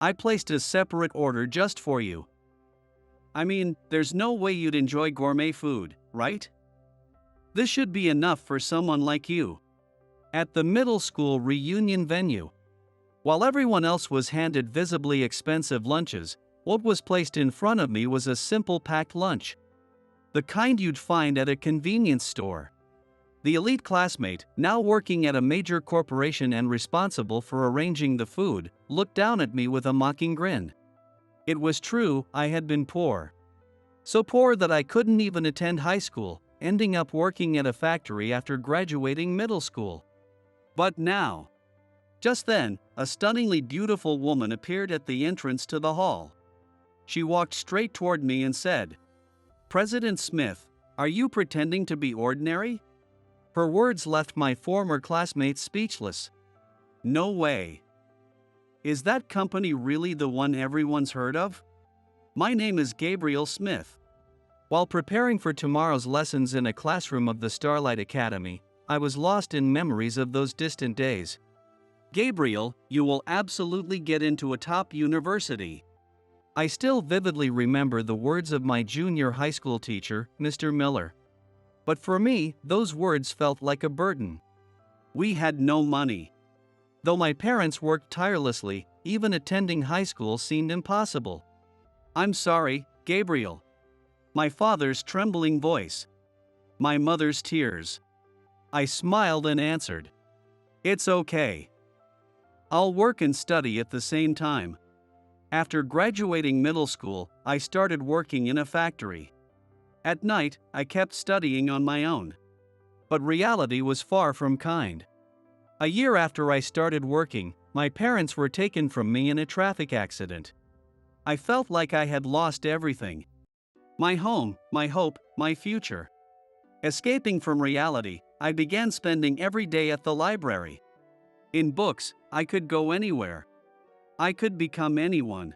I placed a separate order just for you. I mean, there's no way you'd enjoy gourmet food, right? This should be enough for someone like you. At the middle school reunion venue, while everyone else was handed visibly expensive lunches, what was placed in front of me was a simple packed lunch. The kind you'd find at a convenience store. The elite classmate, now working at a major corporation and responsible for arranging the food, looked down at me with a mocking grin. It was true, I had been poor. So poor that I couldn't even attend high school, ending up working at a factory after graduating middle school. But now, just then, a stunningly beautiful woman appeared at the entrance to the hall. She walked straight toward me and said, "President Smith, are you pretending to be ordinary?" Her words left my former classmates speechless. No way. Is that company really the one everyone's heard of? My name is Gabriel Smith. While preparing for tomorrow's lessons in a classroom of the Starlight Academy, I was lost in memories of those distant days. Gabriel, you will absolutely get into a top university. I still vividly remember the words of my junior high school teacher, Mr. Miller. But for me, those words felt like a burden. We had no money. Though my parents worked tirelessly, even attending high school seemed impossible. "I'm sorry, Gabriel." My father's trembling voice. My mother's tears. I smiled and answered, "It's okay. I'll work and study at the same time." After graduating middle school, I started working in a factory. At night, I kept studying on my own. But reality was far from kind. A year after I started working, my parents were taken from me in a traffic accident. I felt like I had lost everything. My home, my hope, my future. Escaping from reality, I began spending every day at the library. In books, I could go anywhere. I could become anyone.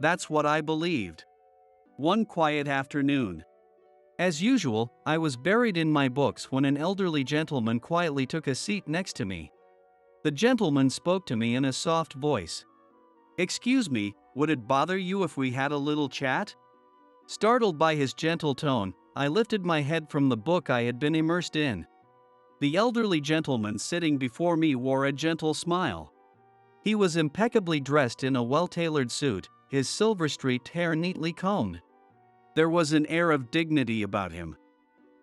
That's what I believed. One quiet afternoon. As usual, I was buried in my books when an elderly gentleman quietly took a seat next to me. The gentleman spoke to me in a soft voice. "Excuse me, would it bother you if we had a little chat?" Startled by his gentle tone, I lifted my head from the book I had been immersed in. The elderly gentleman sitting before me wore a gentle smile. He was impeccably dressed in a well-tailored suit, his silver-streaked hair neatly combed. There was an air of dignity about him.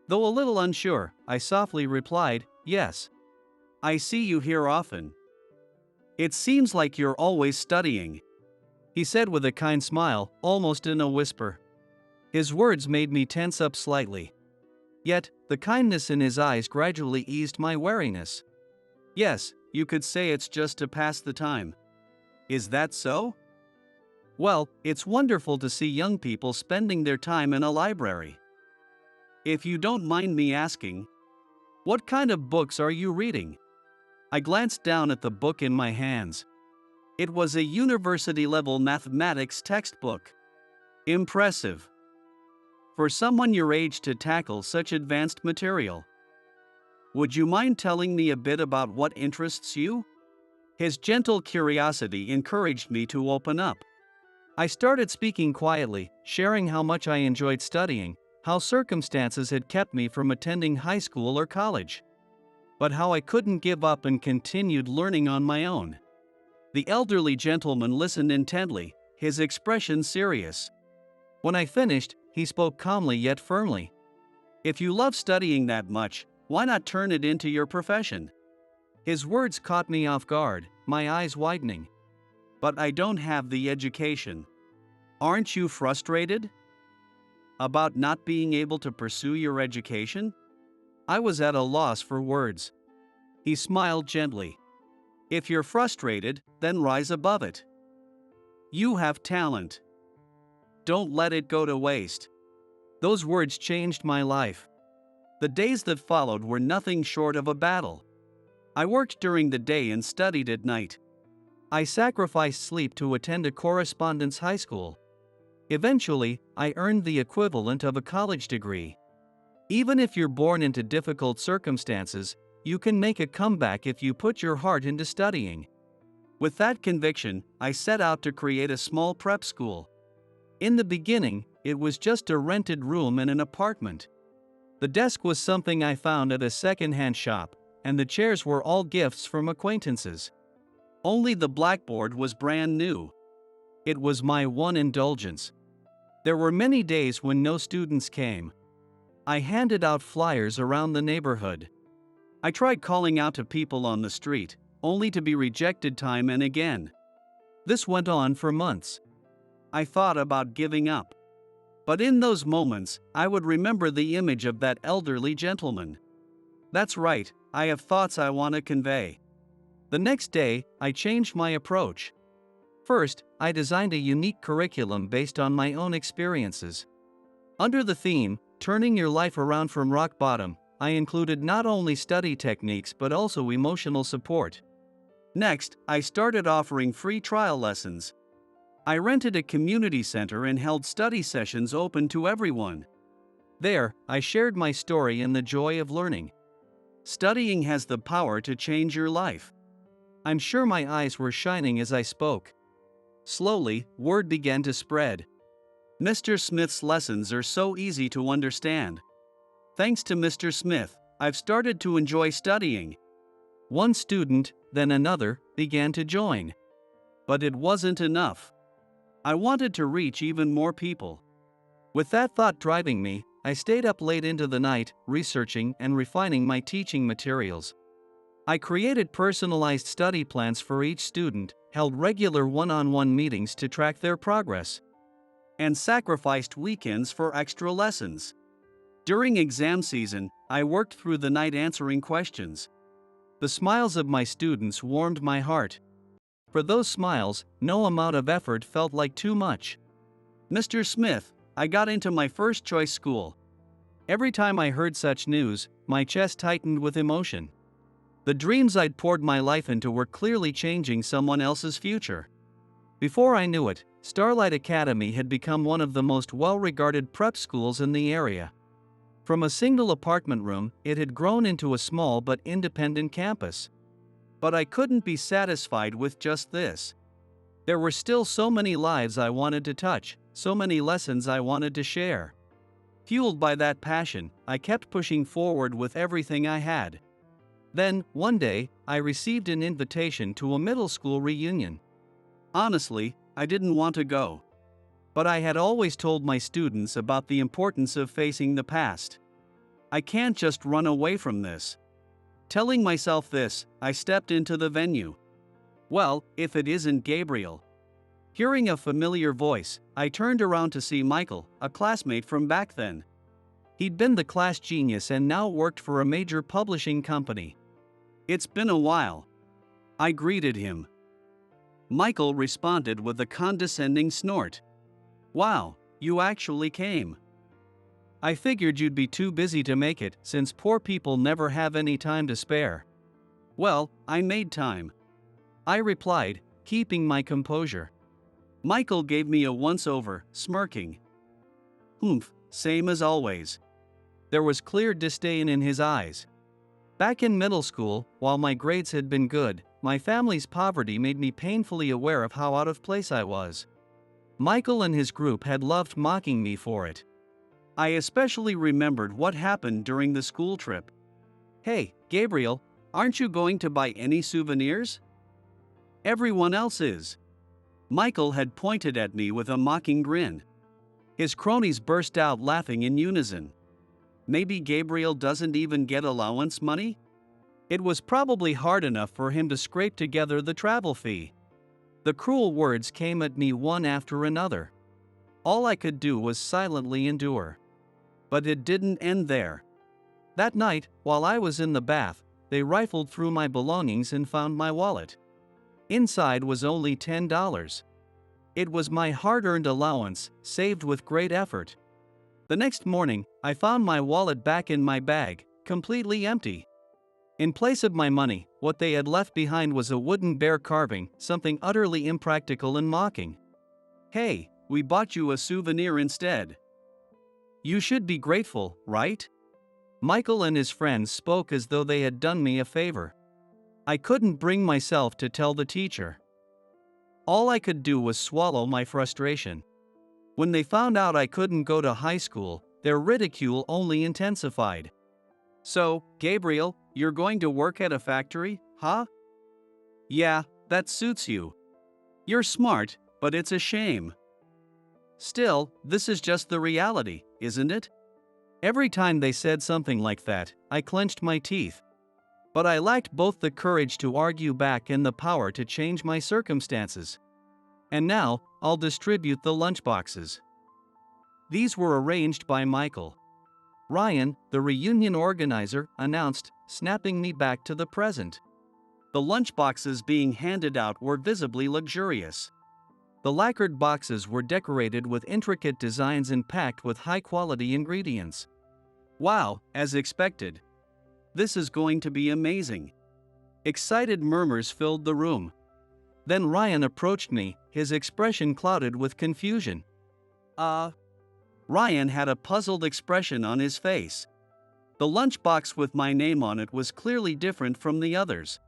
Though a little unsure, I softly replied, "Yes. I see you here often. It seems like you're always studying," he said with a kind smile, almost in a whisper. His words made me tense up slightly. Yet, the kindness in his eyes gradually eased my wariness. "Yes, you could say it's just to pass the time." "Is that so?" "Well, it's wonderful to see young people spending their time in a library. If you don't mind me asking, what kind of books are you reading?" I glanced down at the book in my hands. It was a university-level mathematics textbook. Impressive. For someone your age to tackle such advanced material. "Would you mind telling me a bit about what interests you?" His gentle curiosity encouraged me to open up. I started speaking quietly, sharing how much I enjoyed studying, how circumstances had kept me from attending high school or college, but how I couldn't give up and continued learning on my own. The elderly gentleman listened intently, his expression serious. When I finished, he spoke calmly yet firmly. "If you love studying that much, why not turn it into your profession?" His words caught me off guard, my eyes widening. "But I don't have the education." "Aren't you frustrated about not being able to pursue your education?" I was at a loss for words. He smiled gently. "If you're frustrated, then rise above it. You have talent. Don't let it go to waste." Those words changed my life. The days that followed were nothing short of a battle. I worked during the day and studied at night. I sacrificed sleep to attend a correspondence high school. Eventually, I earned the equivalent of a college degree. Even if you're born into difficult circumstances, you can make a comeback if you put your heart into studying. With that conviction, I set out to create a small prep school. In the beginning, it was just a rented room in an apartment. The desk was something I found at a second-hand shop, and the chairs were all gifts from acquaintances. Only the blackboard was brand new. It was my one indulgence. There were many days when no students came. I handed out flyers around the neighborhood. I tried calling out to people on the street, only to be rejected time and again. This went on for months. I thought about giving up. But in those moments, I would remember the image of that elderly gentleman. That's right, I have thoughts I want to convey. The next day, I changed my approach. First, I designed a unique curriculum based on my own experiences. Under the theme, Turning Your Life Around from Rock Bottom, I included not only study techniques but also emotional support. Next, I started offering free trial lessons. I rented a community center and held study sessions open to everyone. There, I shared my story and the joy of learning. Studying has the power to change your life. I'm sure my eyes were shining as I spoke. Slowly, word began to spread. Mr. Smith's lessons are so easy to understand. Thanks to Mr. Smith, I've started to enjoy studying. One student, then another, began to join. But it wasn't enough. I wanted to reach even more people. With that thought driving me, I stayed up late into the night, researching and refining my teaching materials. I created personalized study plans for each student, held regular one-on-one meetings to track their progress, and sacrificed weekends for extra lessons. During exam season, I worked through the night answering questions. The smiles of my students warmed my heart. For those smiles, no amount of effort felt like too much. Mr. Smith, I got into my first choice school. Every time I heard such news, my chest tightened with emotion. The dreams I'd poured my life into were clearly changing someone else's future. Before I knew it, Starlight Academy had become one of the most well-regarded prep schools in the area. From a single apartment room, it had grown into a small but independent campus. But I couldn't be satisfied with just this. There were still so many lives I wanted to touch, so many lessons I wanted to share. Fueled by that passion, I kept pushing forward with everything I had. Then, one day, I received an invitation to a middle school reunion. Honestly, I didn't want to go. But I had always told my students about the importance of facing the past. I can't just run away from this. Telling myself this, I stepped into the venue. Well, if it isn't Gabriel. Hearing a familiar voice, I turned around to see Michael, a classmate from back then. He'd been the class genius and now worked for a major publishing company. It's been a while. I greeted him. Michael responded with a condescending snort. Wow, you actually came. I figured you'd be too busy to make it, since poor people never have any time to spare. Well, I made time. I replied, keeping my composure. Michael gave me a once-over, smirking. Humph, same as always. There was clear disdain in his eyes. Back in middle school, while my grades had been good, my family's poverty made me painfully aware of how out of place I was. Michael and his group had loved mocking me for it. I especially remembered what happened during the school trip. Hey, Gabriel, aren't you going to buy any souvenirs? Everyone else is. Michael had pointed at me with a mocking grin. His cronies burst out laughing in unison. Maybe Gabriel doesn't even get allowance money? It was probably hard enough for him to scrape together the travel fee. The cruel words came at me one after another. All I could do was silently endure. But it didn't end there. That night, while I was in the bath, they rifled through my belongings and found my wallet. Inside was only $10. It was my hard-earned allowance, saved with great effort. The next morning, I found my wallet back in my bag, completely empty. In place of my money, what they had left behind was a wooden bear carving, something utterly impractical and mocking. Hey, we bought you a souvenir instead. You should be grateful, right? Michael and his friends spoke as though they had done me a favor. I couldn't bring myself to tell the teacher. All I could do was swallow my frustration. When they found out I couldn't go to high school, their ridicule only intensified. So, Gabriel, you're going to work at a factory, huh? Yeah, that suits you. You're smart, but it's a shame. Still, this is just the reality, isn't it? Every time they said something like that, I clenched my teeth. But I lacked both the courage to argue back and the power to change my circumstances. And now, I'll distribute the lunchboxes. These were arranged by Michael. Ryan, the reunion organizer, announced, snapping me back to the present. The lunchboxes being handed out were visibly luxurious. The lacquered boxes were decorated with intricate designs and packed with high-quality ingredients. Wow, as expected. This is going to be amazing. Excited murmurs filled the room. Then Ryan approached me, his expression clouded with confusion. Ryan had a puzzled expression on his face. The lunchbox with my name on it was clearly different from the others.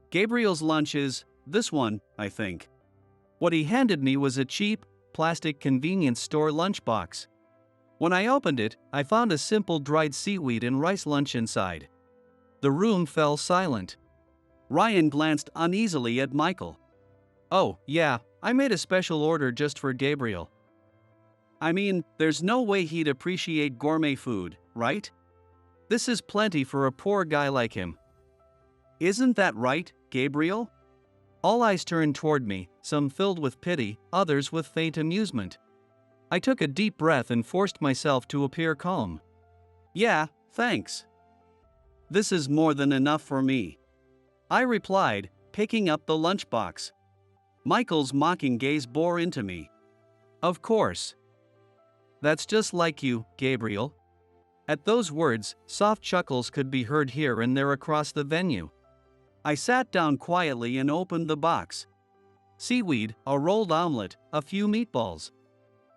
Gabriel's lunch is this one, I think. What he handed me was a cheap, plastic convenience store lunchbox. When I opened it, I found a simple dried seaweed and rice lunch inside. The room fell silent. Ryan glanced uneasily at Michael. Oh, yeah, I made a special order just for Gabriel. I mean, there's no way he'd appreciate gourmet food, right? This is plenty for a poor guy like him. Isn't that right, Gabriel? All eyes turned toward me, some filled with pity, others with faint amusement. I took a deep breath and forced myself to appear calm. Yeah, thanks. This is more than enough for me, I replied, picking up the lunchbox. Michael's mocking gaze bore into me. Of course. That's just like you, Gabriel. At those words, soft chuckles could be heard here and there across the venue. I sat down quietly and opened the box. Seaweed, a rolled omelet, a few meatballs.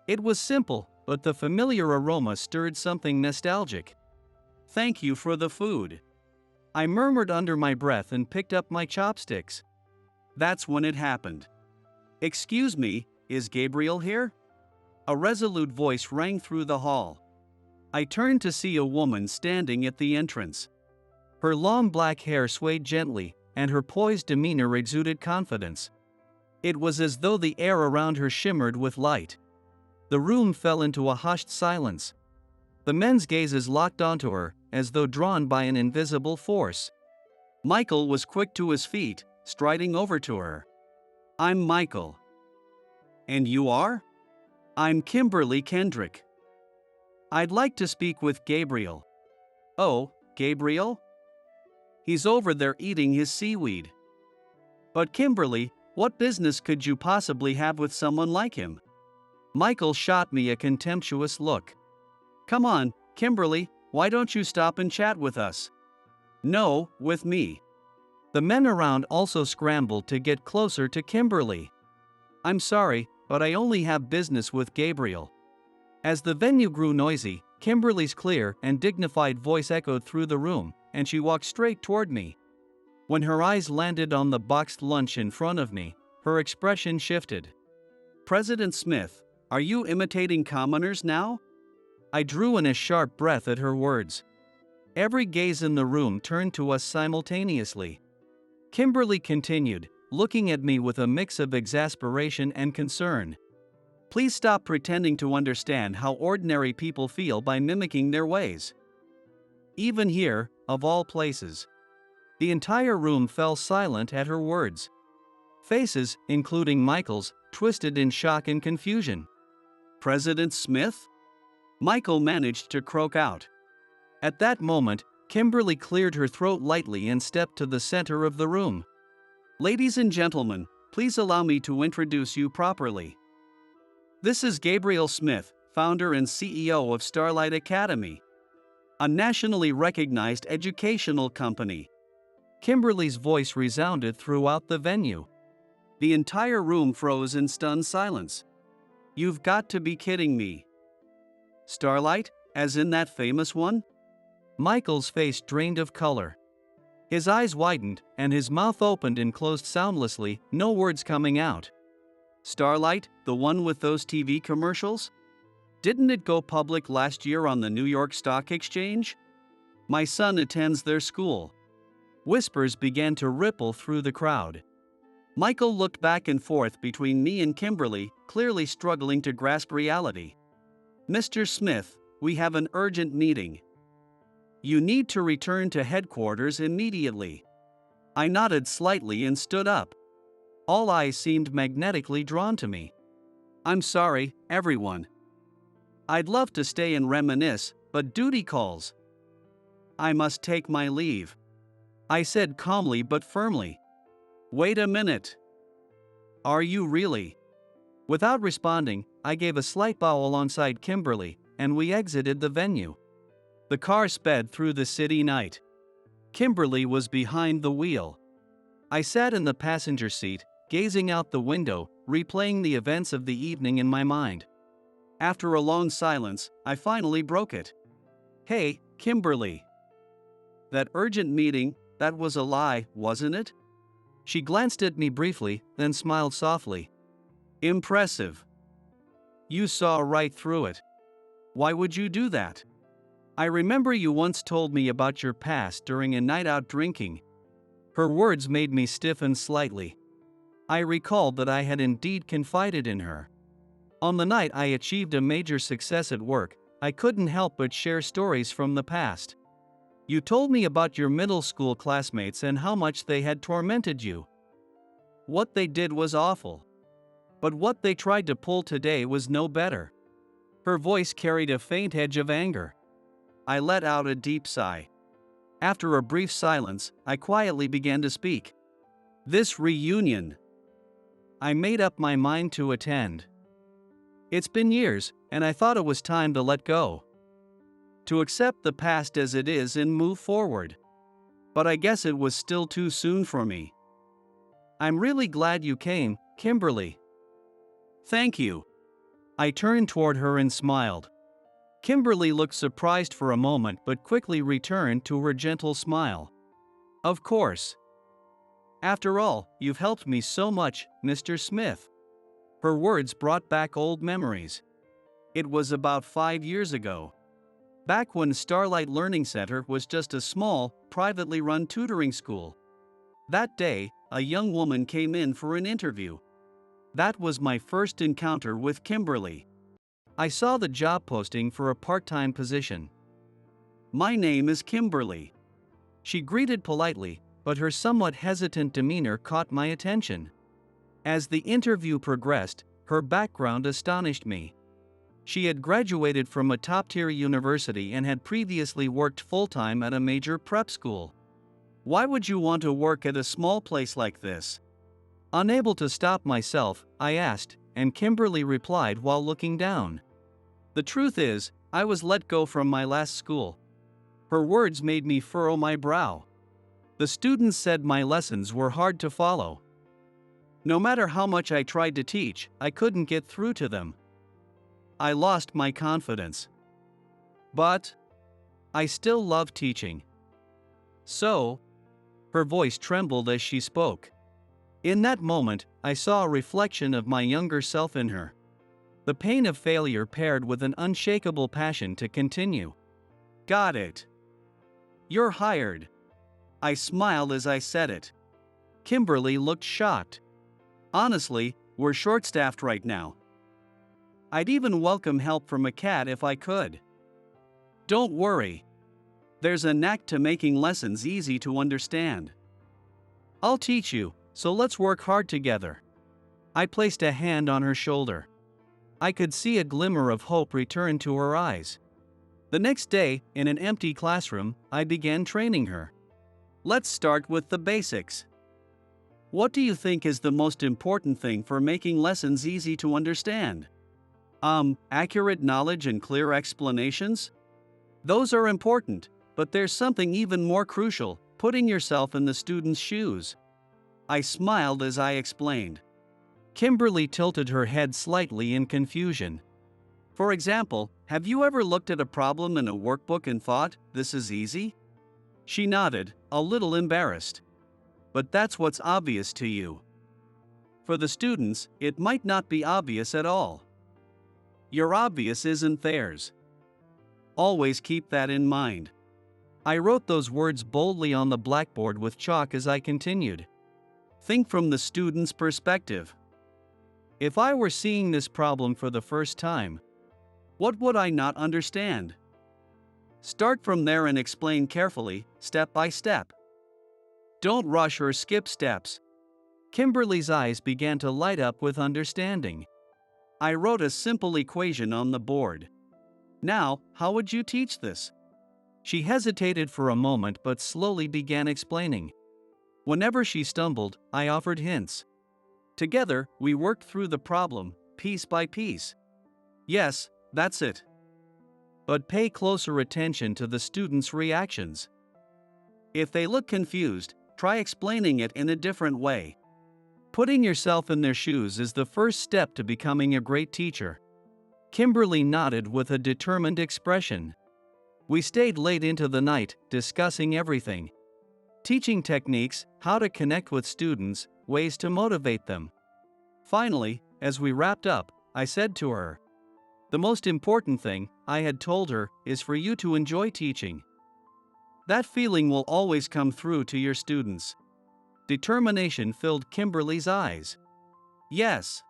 It was simple, but the familiar aroma stirred something nostalgic. Thank you for the food, I murmured under my breath and picked up my chopsticks. That's when it happened. Excuse me, is Gabriel here? A resolute voice rang through the hall. I turned to see a woman standing at the entrance. Her long black hair swayed gently, and her poised demeanor exuded confidence. It was as though the air around her shimmered with light. The room fell into a hushed silence. The men's gazes locked onto her, as though drawn by an invisible force. Michael was quick to his feet, striding over to her. I'm Michael. And you are? I'm Kimberly Kendrick. I'd like to speak with Gabriel. Oh, Gabriel? He's over there eating his seaweed. But Kimberly, what business could you possibly have with someone like him? Michael shot me a contemptuous look. Come on, Kimberly, why don't you stop and chat with us? No, with me. The men around also scrambled to get closer to Kimberly. I'm sorry, but I only have business with Gabriel. As the venue grew noisy, Kimberly's clear and dignified voice echoed through the room, and she walked straight toward me. When her eyes landed on the boxed lunch in front of me, her expression shifted. President Smith, are you imitating commoners now? I drew in a sharp breath at her words. Every gaze in the room turned to us simultaneously. Kimberly continued, looking at me with a mix of exasperation and concern. Please stop pretending to understand how ordinary people feel by mimicking their ways. Even here, of all places. The entire room fell silent at her words. Faces, including Michael's, twisted in shock and confusion. President Smith? Michael managed to croak out. At that moment, Kimberly cleared her throat lightly and stepped to the center of the room. Ladies and gentlemen, please allow me to introduce you properly. This is Gabriel Smith, founder and CEO of Starlight Academy, a nationally recognized educational company. Kimberly's voice resounded throughout the venue. The entire room froze in stunned silence. You've got to be kidding me. Starlight, as in that famous one? Michael's face drained of color. His eyes widened, and his mouth opened and closed soundlessly, no words coming out. Starlight, the one with those TV commercials? Didn't it go public last year on the New York Stock Exchange? My son attends their school. Whispers began to ripple through the crowd. Michael looked back and forth between me and Kimberly, clearly struggling to grasp reality. Mr. Smith, we have an urgent meeting. You need to return to headquarters immediately. I nodded slightly and stood up. All eyes seemed magnetically drawn to me. I'm sorry, everyone. I'd love to stay and reminisce, but duty calls. I must take my leave. I said calmly but firmly. Wait a minute. Are you really? Without responding, I gave a slight bow alongside Kimberly, and we exited the venue. The car sped through the city night. Kimberly was behind the wheel. I sat in the passenger seat, gazing out the window, replaying the events of the evening in my mind. After a long silence, I finally broke it. Hey, Kimberly. That urgent meeting, that was a lie, wasn't it? She glanced at me briefly, then smiled softly. Impressive. You saw right through it. Why would you do that? I remember you once told me about your past during a night out drinking. Her words made me stiffen slightly. I recalled that I had indeed confided in her. On the night I achieved a major success at work, I couldn't help but share stories from the past. You told me about your middle school classmates and how much they had tormented you. What they did was awful. But what they tried to pull today was no better. Her voice carried a faint edge of anger. I let out a deep sigh. After a brief silence, I quietly began to speak. This reunion. I made up my mind to attend. It's been years, and I thought it was time to let go. To accept the past as it is and move forward. But I guess it was still too soon for me. I'm really glad you came, Kimberly. Thank you. I turned toward her and smiled. Kimberly looked surprised for a moment but quickly returned to her gentle smile. Of course. After all, you've helped me so much, Mr. Smith. Her words brought back old memories. It was about 5 years ago. Back when Starlight Learning Center was just a small, privately run tutoring school. That day, a young woman came in for an interview. That was my first encounter with Kimberly. I saw the job posting for a part-time position. My name is Kimberly. She greeted politely, but her somewhat hesitant demeanor caught my attention. As the interview progressed, her background astonished me. She had graduated from a top-tier university and had previously worked full-time at a major prep school. Why would you want to work at a small place like this? Unable to stop myself, I asked, and Kimberly replied while looking down. The truth is, I was let go from my last school. Her words made me furrow my brow. The students said my lessons were hard to follow. No matter how much I tried to teach, I couldn't get through to them. I lost my confidence. But I still love teaching. So, her voice trembled as she spoke. In that moment, I saw a reflection of my younger self in her. The pain of failure paired with an unshakable passion to continue. Got it. You're hired. I smiled as I said it. Kimberly looked shocked. Honestly, we're short-staffed right now. I'd even welcome help from a cat if I could. Don't worry. There's a knack to making lessons easy to understand. I'll teach you, so let's work hard together. I placed a hand on her shoulder. I could see a glimmer of hope return to her eyes. The next day, in an empty classroom, I began training her. Let's start with the basics. What do you think is the most important thing for making lessons easy to understand? Accurate knowledge and clear explanations? Those are important, but there's something even more crucial, putting yourself in the student's shoes. I smiled as I explained. Kimberly tilted her head slightly in confusion. For example, have you ever looked at a problem in a workbook and thought, this is easy? She nodded, a little embarrassed. But that's what's obvious to you. For the students, it might not be obvious at all. Your obvious isn't theirs. Always keep that in mind. I wrote those words boldly on the blackboard with chalk as I continued. Think from the student's perspective. If I were seeing this problem for the first time, what would I not understand? Start from there and explain carefully, step by step. Don't rush or skip steps. Kimberly's eyes began to light up with understanding. I wrote a simple equation on the board. Now, how would you teach this? She hesitated for a moment but slowly began explaining. Whenever she stumbled, I offered hints. Together, we worked through the problem, piece by piece. Yes, that's it. But pay closer attention to the students' reactions. If they look confused, try explaining it in a different way. Putting yourself in their shoes is the first step to becoming a great teacher. Kimberly nodded with a determined expression. We stayed late into the night, discussing everything. Teaching techniques, how to connect with students, ways to motivate them. Finally, as we wrapped up, I said to her, the most important thing, I had told her, is for you to enjoy teaching. That feeling will always come through to your students. Determination filled Kimberly's eyes. Yes.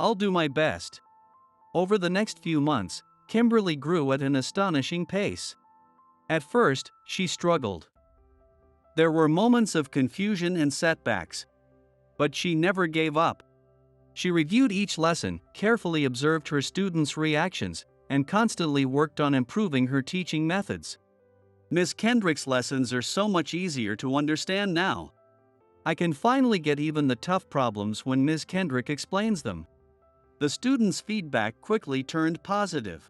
I'll do my best. Over the next few months, Kimberly grew at an astonishing pace. At first, she struggled. There were moments of confusion and setbacks. But she never gave up. She reviewed each lesson, carefully observed her students' reactions, and constantly worked on improving her teaching methods. Miss Kendrick's lessons are so much easier to understand now. I can finally get even the tough problems when Ms. Kendrick explains them. The students' feedback quickly turned positive.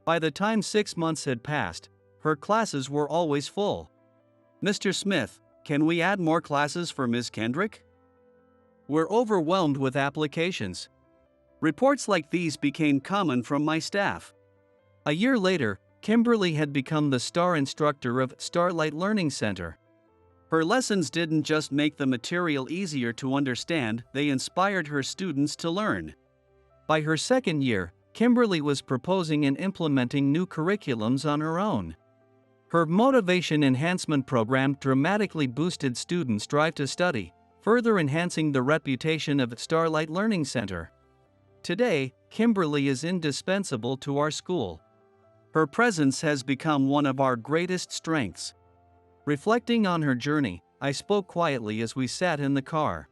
By the time 6 months had passed, her classes were always full. Mr. Smith, can we add more classes for Ms. Kendrick? We're overwhelmed with applications. Reports like these became common from my staff. A year later, Kimberly had become the star instructor of Starlight Learning Center. Her lessons didn't just make the material easier to understand, they inspired her students to learn. By her second year, Kimberly was proposing and implementing new curriculums on her own. Her motivation enhancement program dramatically boosted students' drive to study, further enhancing the reputation of Starlight Learning Center. Today, Kimberly is indispensable to our school. Her presence has become one of our greatest strengths. Reflecting on her journey, I spoke quietly as we sat in the car.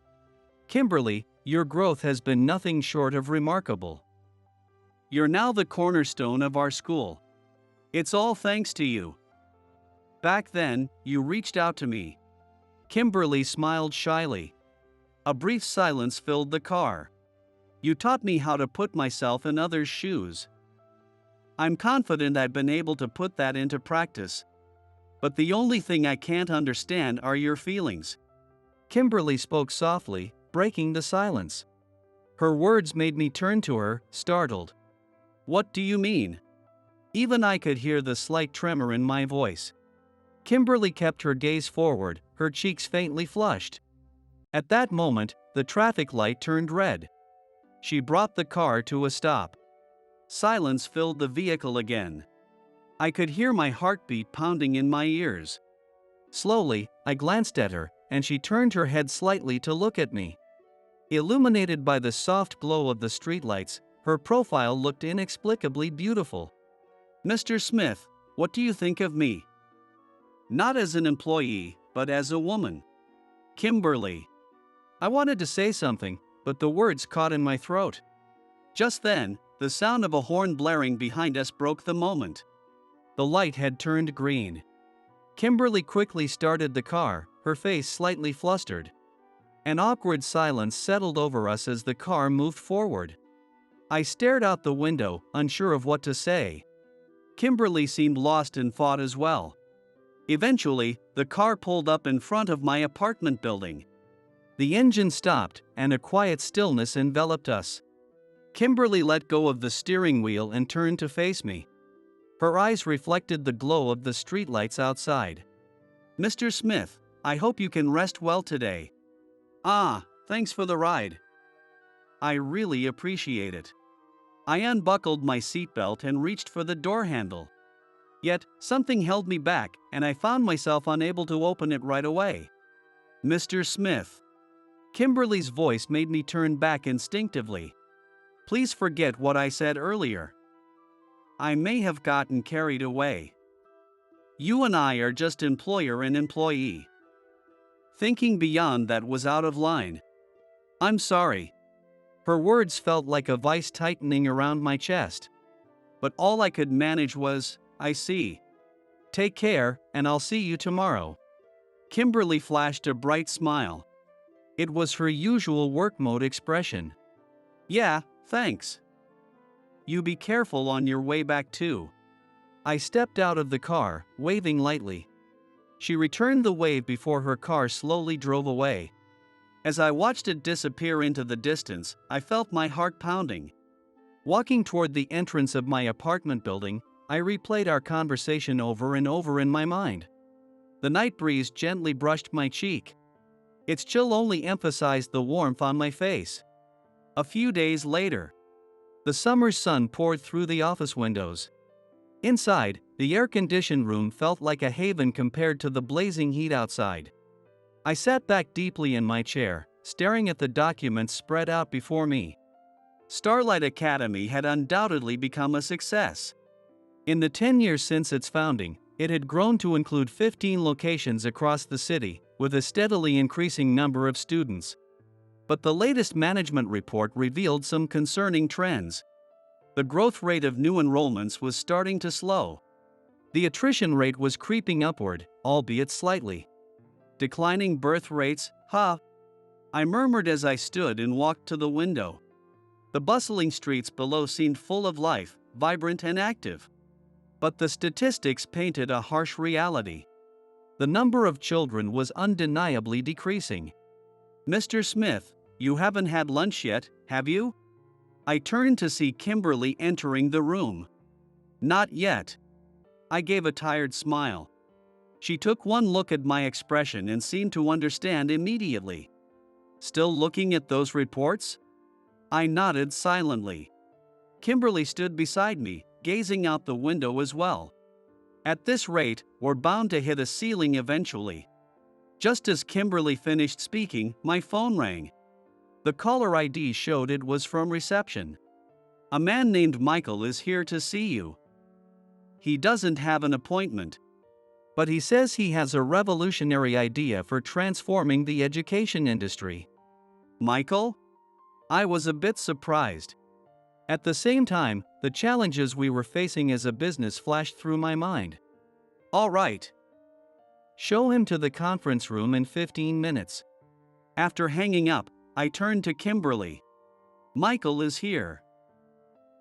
Kimberly, your growth has been nothing short of remarkable. You're now the cornerstone of our school. It's all thanks to you. Back then, you reached out to me. Kimberly smiled shyly. A brief silence filled the car. You taught me how to put myself in others' shoes. I'm confident I've been able to put that into practice. But the only thing I can't understand are your feelings. Kimberly spoke softly, breaking the silence. Her words made me turn to her, startled. What do you mean? Even I could hear the slight tremor in my voice. Kimberly kept her gaze forward, her cheeks faintly flushed. At that moment, the traffic light turned red. She brought the car to a stop. Silence filled the vehicle again. I could hear my heartbeat pounding in my ears. Slowly, I glanced at her, and she turned her head slightly to look at me. Illuminated by the soft glow of the streetlights, her profile looked inexplicably beautiful. Mr. Smith, what do you think of me? Not as an employee, but as a woman. Kimberly. I wanted to say something, but the words caught in my throat. Just then, the sound of a horn blaring behind us broke the moment. The light had turned green. Kimberly quickly started the car, her face slightly flustered. An awkward silence settled over us as the car moved forward. I stared out the window, unsure of what to say. Kimberly seemed lost in thought as well. Eventually, the car pulled up in front of my apartment building. The engine stopped, and a quiet stillness enveloped us. Kimberly let go of the steering wheel and turned to face me. Her eyes reflected the glow of the streetlights outside. Mr. Smith, I hope you can rest well today. Ah, Thanks for the ride. I really appreciate it. I unbuckled my seatbelt and reached for the door handle. Yet, something held me back, and I found myself unable to open it right away. Mr. Smith. Kimberly's voice made me turn back instinctively. Please forget what I said earlier. I may have gotten carried away. You and I are just employer and employee. Thinking beyond that was out of line. I'm sorry. Her words felt like a vice tightening around my chest. But all I could manage was, I see. Take care, and I'll see you tomorrow. Kimberly flashed a bright smile. It was her usual work mode expression. Yeah, thanks. You be careful on your way back too. I stepped out of the car, waving lightly. She returned the wave before her car slowly drove away. As I watched it disappear into the distance, I felt my heart pounding. Walking toward the entrance of my apartment building, I replayed our conversation over and over in my mind. The night breeze gently brushed my cheek. Its chill only emphasized the warmth on my face. A few days later, the summer sun poured through the office windows. Inside, the air-conditioned room felt like a haven compared to the blazing heat outside. I sat back deeply in my chair, staring at the documents spread out before me. Starlight Academy had undoubtedly become a success. In the 10 years since its founding, it had grown to include 15 locations across the city, with a steadily increasing number of students. But the latest management report revealed some concerning trends. The growth rate of new enrollments was starting to slow. The attrition rate was creeping upward, albeit slightly. Declining birth rates, huh? I murmured as I stood and walked to the window. The bustling streets below seemed full of life, vibrant and active. But the statistics painted a harsh reality. The number of children was undeniably decreasing. Mr. Smith, you haven't had lunch yet, have you? I turned to see Kimberly entering the room. Not yet. I gave a tired smile. She took one look at my expression and seemed to understand immediately. Still looking at those reports? I nodded silently. Kimberly stood beside me, gazing out the window as well. At this rate, we're bound to hit a ceiling eventually. Just as Kimberly finished speaking, my phone rang. The caller ID showed it was from reception. A man named Michael is here to see you. He doesn't have an appointment, but he says he has a revolutionary idea for transforming the education industry. Michael? I was a bit surprised. At the same time, the challenges we were facing as a business flashed through my mind. All right. Show him to the conference room in 15 minutes. After hanging up, I turned to Kimberly. Michael is here.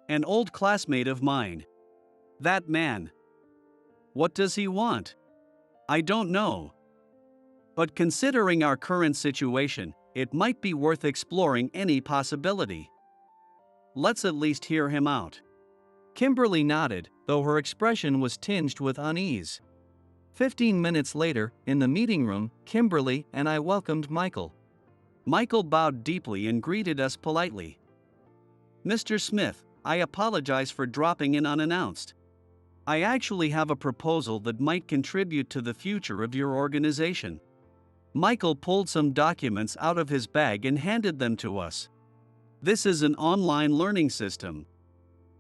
An old classmate of mine. That man. What does he want? I don't know. But considering our current situation, it might be worth exploring any possibility. Let's at least hear him out. Kimberly nodded, though her expression was tinged with unease. 15 minutes later, in the meeting room, Kimberly and I welcomed Michael. Michael bowed deeply and greeted us politely. Mr. Smith, I apologize for dropping in unannounced. I actually have a proposal that might contribute to the future of your organization. Michael pulled some documents out of his bag and handed them to us. This is an online learning system.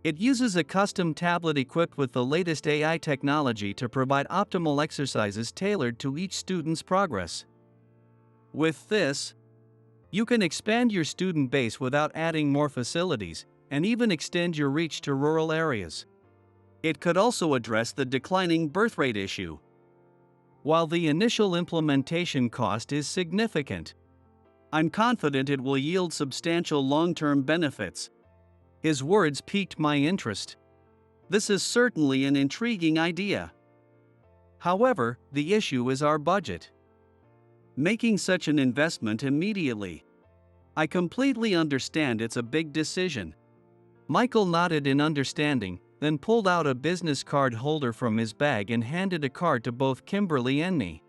It uses a custom tablet equipped with the latest AI technology to provide optimal exercises tailored to each student's progress. With this, you can expand your student base without adding more facilities, and even extend your reach to rural areas. It could also address the declining birth rate issue. While the initial implementation cost is significant, I'm confident it will yield substantial long-term benefits. His words piqued my interest. This is certainly an intriguing idea. However, the issue is our budget. Making such an investment immediately. I completely understand it's a big decision. Michael nodded in understanding, then pulled out a business card holder from his bag and handed a card to both Kimberly and me.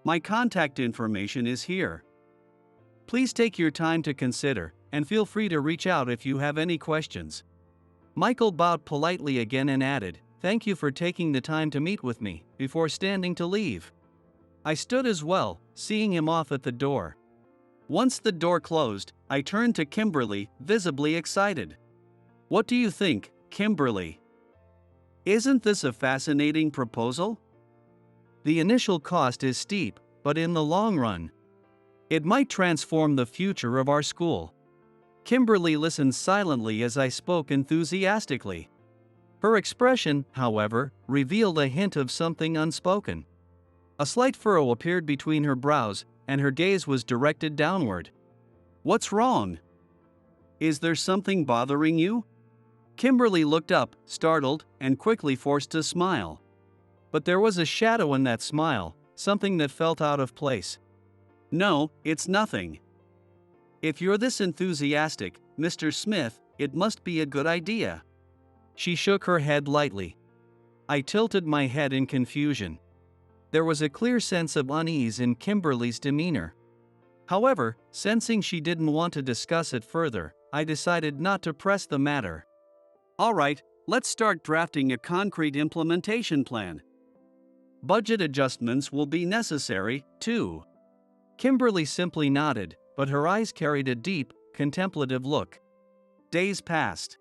My contact information is here. Please take your time to consider, and feel free to reach out if you have any questions. Michael bowed politely again and added, "Thank you for taking the time to meet with me," before standing to leave. I stood as well, seeing him off at the door. Once the door closed, I turned to Kimberly, visibly excited. "What do you think, Kimberly? Isn't this a fascinating proposal? The initial cost is steep, but in the long run, it might transform the future of our school." Kimberly listened silently as I spoke enthusiastically. Her expression, however, revealed a hint of something unspoken. A slight furrow appeared between her brows, and her gaze was directed downward. "What's wrong? Is there something bothering you?" Kimberly looked up, startled, and quickly forced a smile. But there was a shadow in that smile, something that felt out of place. "No, it's nothing. If you're this enthusiastic, Mr. Smith, it must be a good idea." She shook her head lightly. I tilted my head in confusion. There was a clear sense of unease in Kimberly's demeanor. However, sensing she didn't want to discuss it further, I decided not to press the matter. "All right, let's start drafting a concrete implementation plan. Budget adjustments will be necessary, too." Kimberly simply nodded, but her eyes carried a deep, contemplative look. Days passed.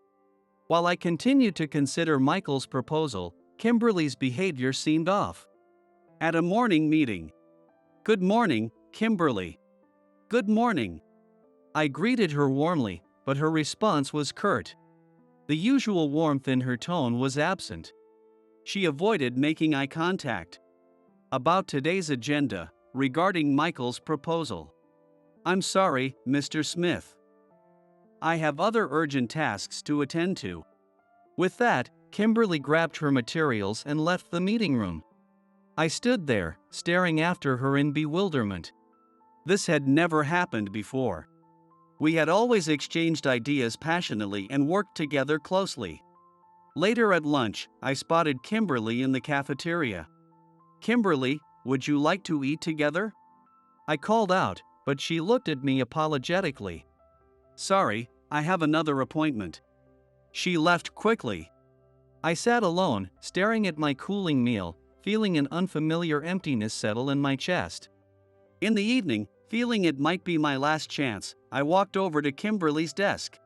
While I continued to consider Michael's proposal, Kimberly's behavior seemed off. At a morning meeting. "Good morning, Kimberly." "Good morning." I greeted her warmly, but her response was curt. The usual warmth in her tone was absent. She avoided making eye contact. "About today's agenda, regarding Michael's proposal. I'm sorry, Mr. Smith. I have other urgent tasks to attend to." With that, Kimberly grabbed her materials and left the meeting room. I stood there, staring after her in bewilderment. This had never happened before. We had always exchanged ideas passionately and worked together closely. Later at lunch, I spotted Kimberly in the cafeteria. "Kimberly, would you like to eat together?" I called out, but she looked at me apologetically. "Sorry, I have another appointment." She left quickly. I sat alone, staring at my cooling meal, feeling an unfamiliar emptiness settle in my chest. In the evening, feeling it might be my last chance, I walked over to Kimberly's desk.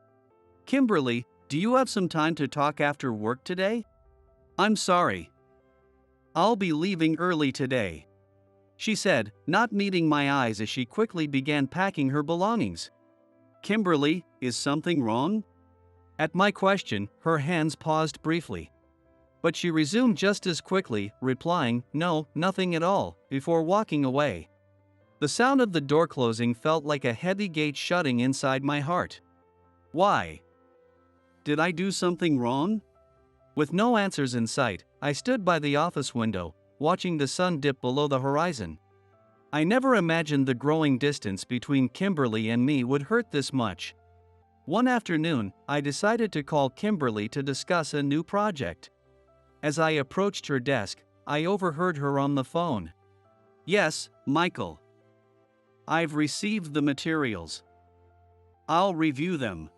"Kimberly, do you have some time to talk after work today?" "I'm sorry. I'll be leaving early today," she said, not meeting my eyes as she quickly began packing her belongings. "Kimberly, is something wrong?" At my question, her hands paused briefly. But she resumed just as quickly, replying, "No, nothing at all," before walking away. The sound of the door closing felt like a heavy gate shutting inside my heart. Why? Did I do something wrong? With no answers in sight, I stood by the office window, watching the sun dip below the horizon. I never imagined the growing distance between Kimberly and me would hurt this much. One afternoon, I decided to call Kimberly to discuss a new project. As I approached her desk, I overheard her on the phone. "Yes, Michael. I've received the materials. I'll review them.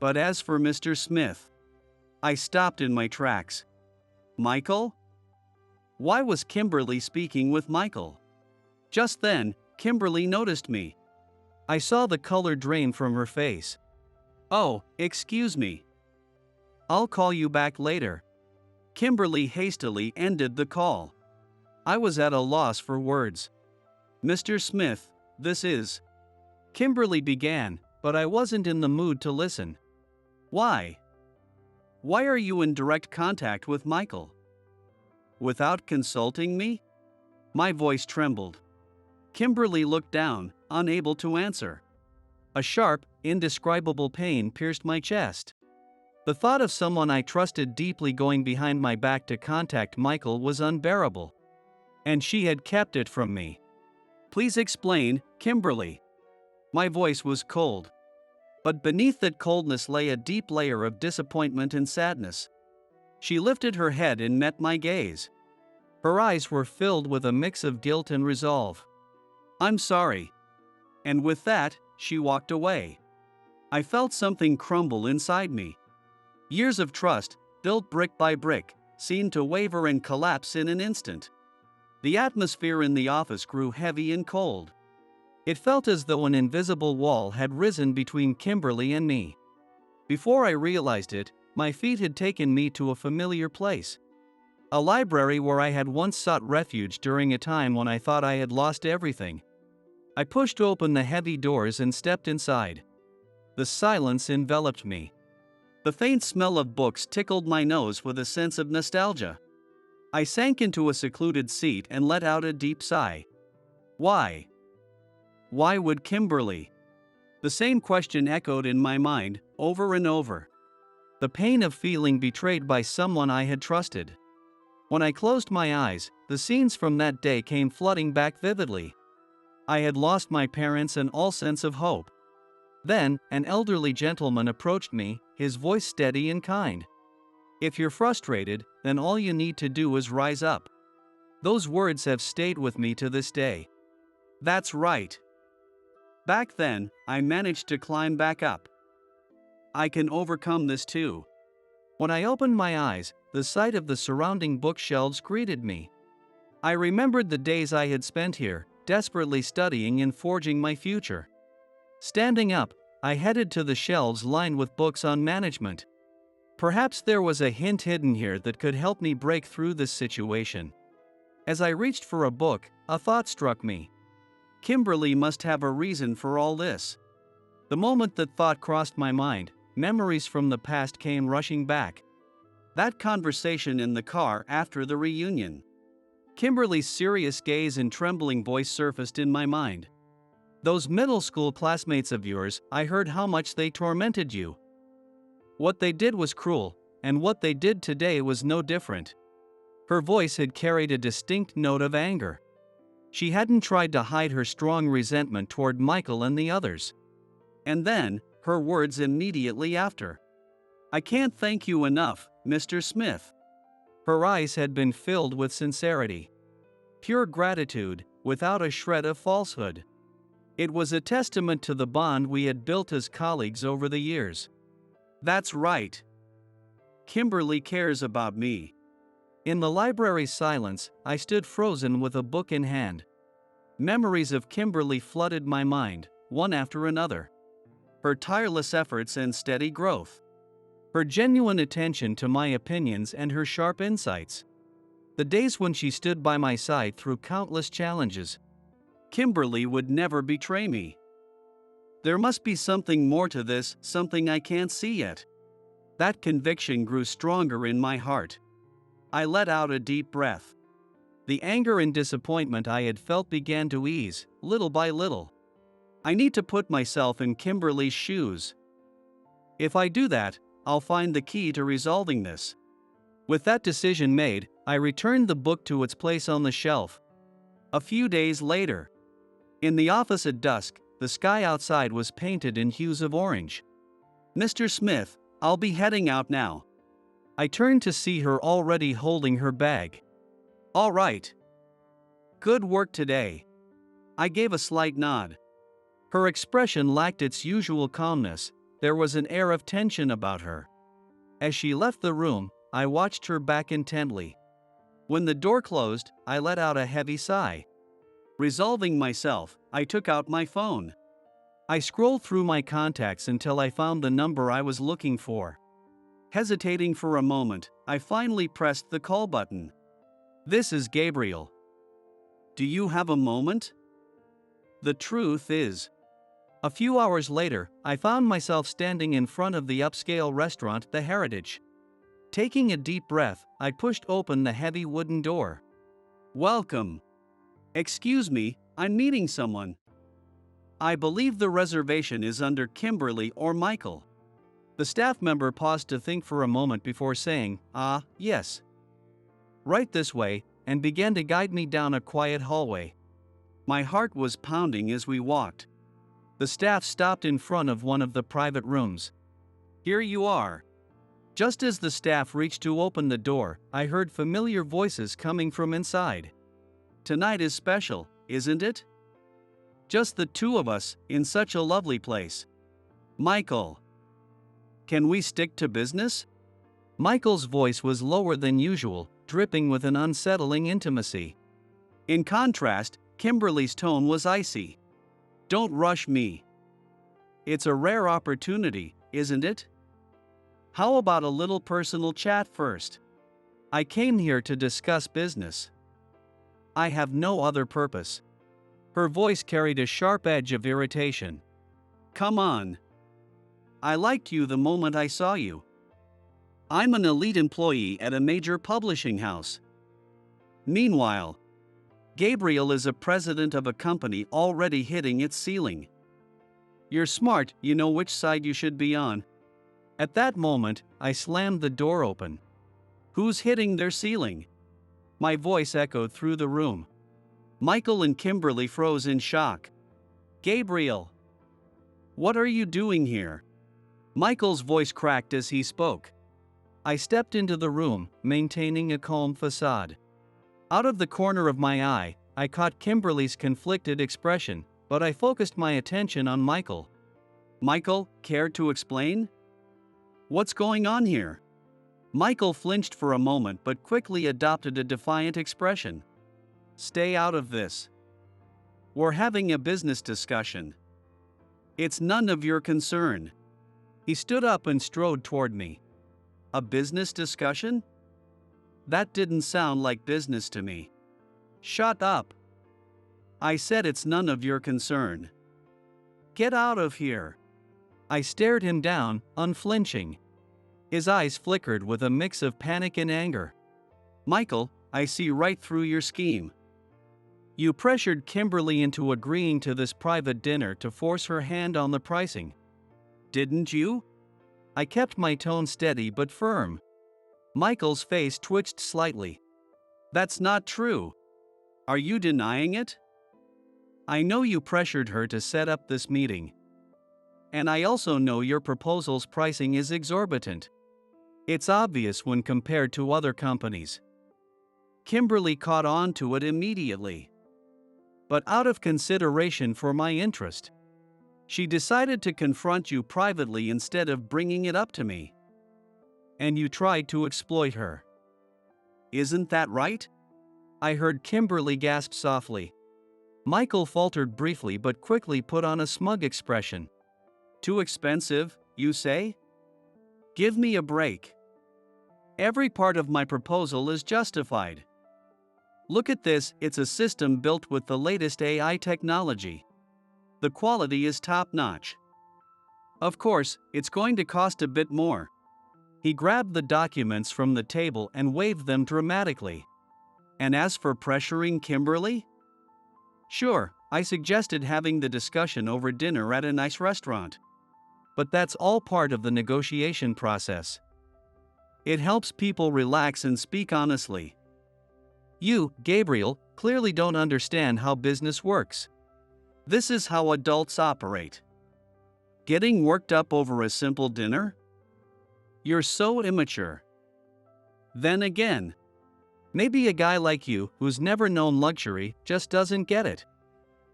But as for Mr. Smith..." I stopped in my tracks. "Michael?" Why was Kimberly speaking with Michael? Just then, Kimberly noticed me. I saw the color drain from her face. "Oh, excuse me. I'll call you back later." Kimberly hastily ended the call. I was at a loss for words. "Mr. Smith, this is..." Kimberly began, but I wasn't in the mood to listen. "Why? Why are you in direct contact with Michael? Without consulting me?" My voice trembled. Kimberly looked down, unable to answer. A sharp, indescribable pain pierced my chest. The thought of someone I trusted deeply going behind my back to contact Michael was unbearable. And she had kept it from me. "Please explain, Kimberly." My voice was cold. But beneath that coldness lay a deep layer of disappointment and sadness. She lifted her head and met my gaze. Her eyes were filled with a mix of guilt and resolve. "I'm sorry. And with that, she walked away. I felt something crumble inside me. Years of trust, built brick by brick, seemed to waver and collapse in an instant. The atmosphere in the office grew heavy and cold. It felt as though an invisible wall had risen between Kimberly and me. Before I realized it, my feet had taken me to a familiar place. A library where I had once sought refuge during a time when I thought I had lost everything. I pushed open the heavy doors and stepped inside. The silence enveloped me. The faint smell of books tickled my nose with a sense of nostalgia. I sank into a secluded seat and let out a deep sigh. Why? Why would Kimberly? The same question echoed in my mind, over and over. The pain of feeling betrayed by someone I had trusted. When I closed my eyes, the scenes from that day came flooding back vividly. I had lost my parents and all sense of hope. Then, an elderly gentleman approached me, his voice steady and kind. "If you're frustrated, then all you need to do is rise up." Those words have stayed with me to this day. That's right. Back then, I managed to climb back up. I can overcome this too. When I opened my eyes, the sight of the surrounding bookshelves greeted me. I remembered the days I had spent here, desperately studying and forging my future. Standing up, I headed to the shelves lined with books on management. Perhaps there was a hint hidden here that could help me break through this situation. As I reached for a book, a thought struck me. Kimberly must have a reason for all this. The moment that thought crossed my mind, memories from the past came rushing back. That conversation in the car after the reunion. Kimberly's serious gaze and trembling voice surfaced in my mind. Those middle school classmates of yours, I heard how much they tormented you. What they did was cruel, and what they did today was no different. Her voice had carried a distinct note of anger. She hadn't tried to hide her strong resentment toward Michael and the others. And then, her words immediately after. "I can't thank you enough, Mr. Smith." Her eyes had been filled with sincerity. Pure gratitude, without a shred of falsehood. It was a testament to the bond we had built as colleagues over the years. That's right. Kimberly cares about me. In the library's silence, I stood frozen with a book in hand. Memories of Kimberly flooded my mind, one after another. Her tireless efforts and steady growth. Her genuine attention to my opinions and her sharp insights. The days when she stood by my side through countless challenges. Kimberly would never betray me. There must be something more to this, something I can't see yet. That conviction grew stronger in my heart. I let out a deep breath. The anger and disappointment I had felt began to ease, little by little. I need to put myself in Kimberly's shoes. If I do that, I'll find the key to resolving this. With that decision made, I returned the book to its place on the shelf. A few days later, in the office at dusk, the sky outside was painted in hues of orange. "Mr. Smith, I'll be heading out now." I turned to see her already holding her bag. "All right. Good work today." I gave a slight nod. Her expression lacked its usual calmness, there was an air of tension about her. As she left the room, I watched her back intently. When the door closed, I let out a heavy sigh. Resolving myself, I took out my phone. I scrolled through my contacts until I found the number I was looking for. Hesitating for a moment, I finally pressed the call button. "This is Gabriel. Do you have a moment?" The truth is, a few hours later, I found myself standing in front of the upscale restaurant, The Heritage. Taking a deep breath, I pushed open the heavy wooden door. "Welcome. Excuse me, I'm meeting someone. I believe the reservation is under Kimberly or Michael." The staff member paused to think for a moment before saying, "Ah, yes. Right this way," and began to guide me down a quiet hallway. My heart was pounding as we walked. The staff stopped in front of one of the private rooms. "Here you are." Just as the staff reached to open the door, I heard familiar voices coming from inside. "Tonight is special, isn't it?" Just the two of us, in such a lovely place. Michael. Can we stick to business? Michael's voice was lower than usual, dripping with an unsettling intimacy. In contrast, Kimberly's tone was icy. Don't rush me. It's a rare opportunity, isn't it? How about a little personal chat first? I came here to discuss business. I have no other purpose. Her voice carried a sharp edge of irritation. Come on. I liked you the moment I saw you. I'm an elite employee at a major publishing house. Meanwhile, Gabriel is a president of a company already hitting its ceiling. You're smart, you know which side you should be on. At that moment, I slammed the door open. Who's hitting their ceiling? My voice echoed through the room. Michael and Kimberly froze in shock. Gabriel! What are you doing here? Michael's voice cracked as he spoke. I stepped into the room, maintaining a calm facade. Out of the corner of my eye, I caught Kimberly's conflicted expression, but I focused my attention on Michael. Michael, care to explain? What's going on here? Michael flinched for a moment but quickly adopted a defiant expression. Stay out of this. We're having a business discussion. It's none of your concern. He stood up and strode toward me. A business discussion? That didn't sound like business to me. Shut up. I said it's none of your concern. Get out of here. I stared him down, unflinching. His eyes flickered with a mix of panic and anger. Michael, I see right through your scheme. You pressured Kimberly into agreeing to this private dinner to force her hand on the pricing. Didn't you? I kept my tone steady but firm. Michael's face twitched slightly. That's not true. Are you denying it? I know you pressured her to set up this meeting. And I also know your proposal's pricing is exorbitant. It's obvious when compared to other companies. Kimberly caught on to it immediately. But out of consideration for my interest, she decided to confront you privately instead of bringing it up to me. And you tried to exploit her. Isn't that right? I heard Kimberly gasp softly. Michael faltered briefly but quickly put on a smug expression. Too expensive, you say? Give me a break. Every part of my proposal is justified. Look at this, it's a system built with the latest AI technology. The quality is top-notch. Of course, it's going to cost a bit more. He grabbed the documents from the table and waved them dramatically. And as for pressuring Kimberly? Sure, I suggested having the discussion over dinner at a nice restaurant. But that's all part of the negotiation process. It helps people relax and speak honestly. You, Gabriel, clearly don't understand how business works. This is how adults operate. Getting worked up over a simple dinner? You're so immature. Then again, maybe a guy like you, who's never known luxury, just doesn't get it.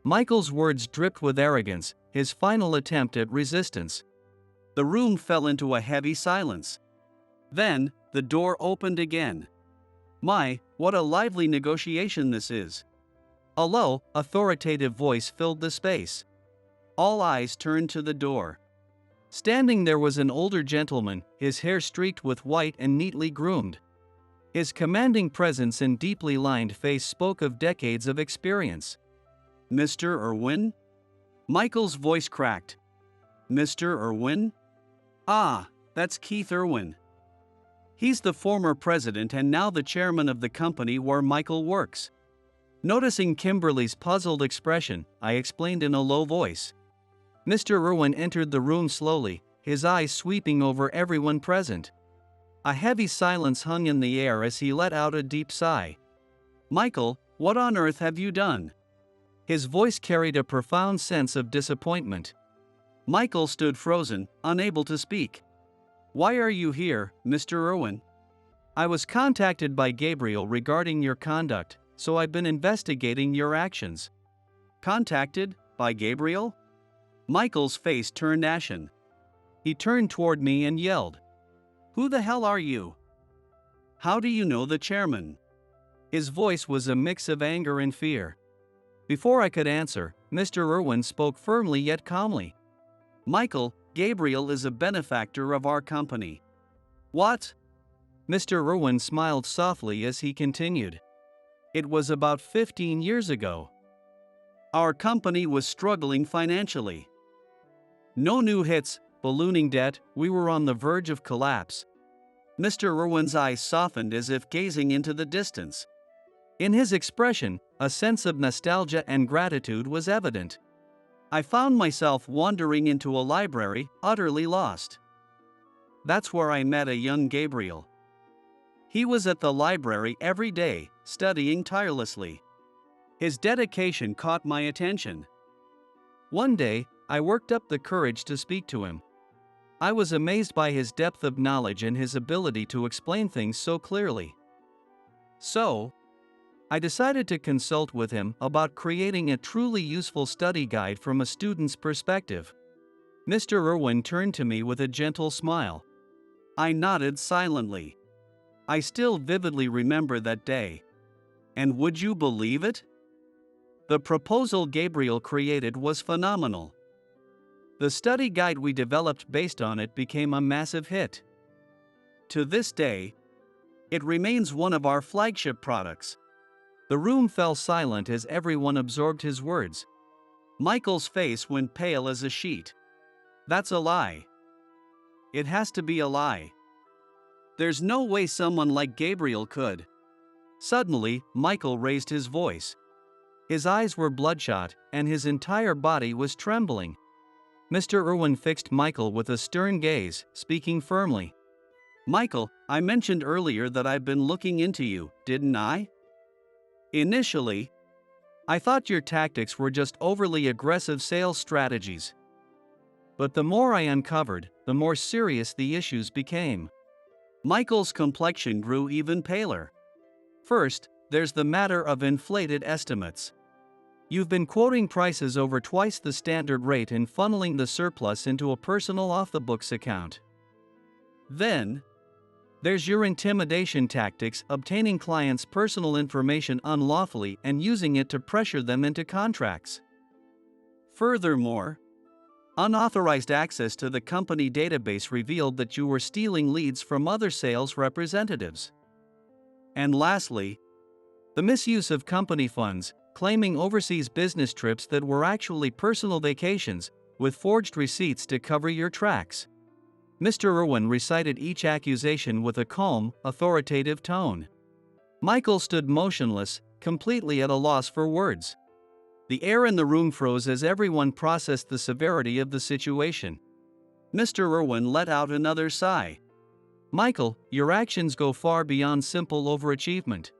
Michael's words dripped with arrogance, his final attempt at resistance. The room fell into a heavy silence. Then, the door opened again. My, what a lively negotiation this is. A low, authoritative voice filled the space. All eyes turned to the door. Standing there was an older gentleman, his hair streaked with white and neatly groomed. His commanding presence and deeply lined face spoke of decades of experience. Mr. Irwin? Michael's voice cracked. Mr. Irwin? Ah, that's Keith Irwin. He's the former president and now the chairman of the company where Michael works. Noticing Kimberly's puzzled expression, I explained in a low voice. Mr. Irwin entered the room slowly, his eyes sweeping over everyone present. A heavy silence hung in the air as he let out a deep sigh. Michael, what on earth have you done? His voice carried a profound sense of disappointment. Michael stood frozen, unable to speak. Why are you here, Mr. Irwin? I was contacted by Gabriel regarding your conduct, so I've been investigating your actions. Contacted? by Gabriel? Michael's face turned ashen. He turned toward me and yelled, "Who the hell are you? How do you know the chairman?" His voice was a mix of anger and fear. Before I could answer, Mr. Irwin spoke firmly yet calmly. "Michael, Gabriel is a benefactor of our company." "What?" Mr. Irwin smiled softly as he continued. "It was about 15 years ago. Our company was struggling financially. No new hits, ballooning debt, we were on the verge of collapse." Mr. Irwin's eyes softened as if gazing into the distance. In his expression, a sense of nostalgia and gratitude was evident. I found myself wandering into a library, utterly lost. That's where I met a young Gabriel. He was at the library every day, studying tirelessly. His dedication caught my attention. One day, I worked up the courage to speak to him. I was amazed by his depth of knowledge and his ability to explain things so clearly. So, I decided to consult with him about creating a truly useful study guide from a student's perspective. Mr. Irwin turned to me with a gentle smile. I nodded silently. I still vividly remember that day. And would you believe it? The proposal Gabriel created was phenomenal. The study guide we developed based on it became a massive hit. To this day, it remains one of our flagship products. The room fell silent as everyone absorbed his words. Michael's face went pale as a sheet. "That's a lie. It has to be a lie. There's no way someone like Gabriel could." Suddenly, Michael raised his voice. His eyes were bloodshot, and his entire body was trembling. Mr. Irwin fixed Michael with a stern gaze, speaking firmly. "Michael, I mentioned earlier that I've been looking into you, didn't I? Initially, I thought your tactics were just overly aggressive sales strategies. But the more I uncovered, the more serious the issues became." Michael's complexion grew even paler. "First, there's the matter of inflated estimates. You've been quoting prices over twice the standard rate and funneling the surplus into a personal off-the-books account. Then, there's your intimidation tactics, obtaining clients' personal information unlawfully and using it to pressure them into contracts. Furthermore, unauthorized access to the company database revealed that you were stealing leads from other sales representatives. And lastly, the misuse of company funds, claiming overseas business trips that were actually personal vacations, with forged receipts to cover your tracks." Mr. Irwin recited each accusation with a calm, authoritative tone. Michael stood motionless, completely at a loss for words. The air in the room froze as everyone processed the severity of the situation. Mr. Irwin let out another sigh. "Michael, your actions go far beyond simple overachievement.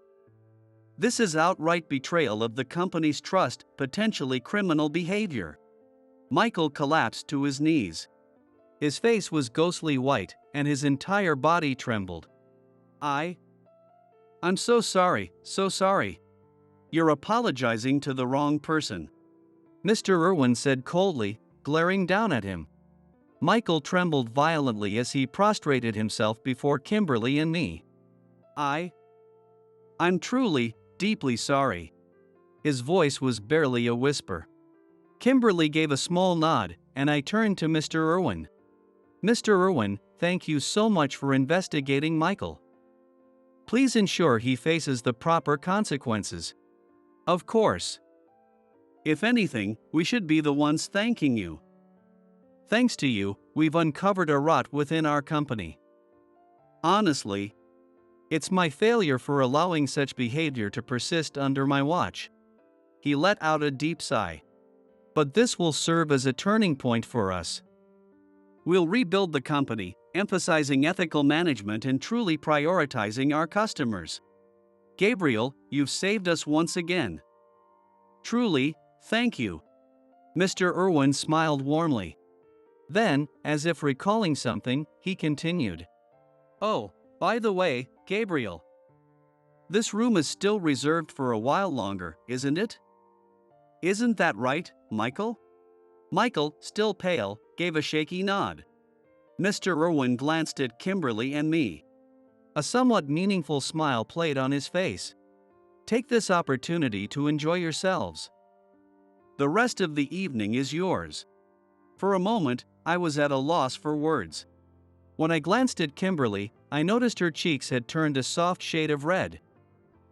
This is outright betrayal of the company's trust, potentially criminal behavior." Michael collapsed to his knees. His face was ghostly white, and his entire body trembled. I'm so sorry, so sorry. You're apologizing to the wrong person," Mr. Irwin said coldly, glaring down at him. Michael trembled violently as he prostrated himself before Kimberly and me. I'm truly, deeply sorry." His voice was barely a whisper. Kimberly gave a small nod, and I turned to Mr. Irwin. "Mr. Irwin, thank you so much for investigating Michael. Please ensure he faces the proper consequences." "Of course. If anything, we should be the ones thanking you. Thanks to you, we've uncovered a rot within our company. Honestly, it's my failure for allowing such behavior to persist under my watch." He let out a deep sigh. "But this will serve as a turning point for us. We'll rebuild the company, emphasizing ethical management and truly prioritizing our customers. Gabriel, you've saved us once again. Truly, thank you." Mr. Irwin smiled warmly. Then, as if recalling something, he continued. "Oh, by the way, Gabriel. This room is still reserved for a while longer, isn't it? Isn't that right, Michael? Michael, still pale, gave a shaky nod. Mr. Irwin glanced at Kimberly and me. A somewhat meaningful smile played on his face. Take this opportunity to enjoy yourselves. The rest of the evening is yours. For a moment, I was at a loss for words. When I glanced at Kimberly, I noticed her cheeks had turned a soft shade of red.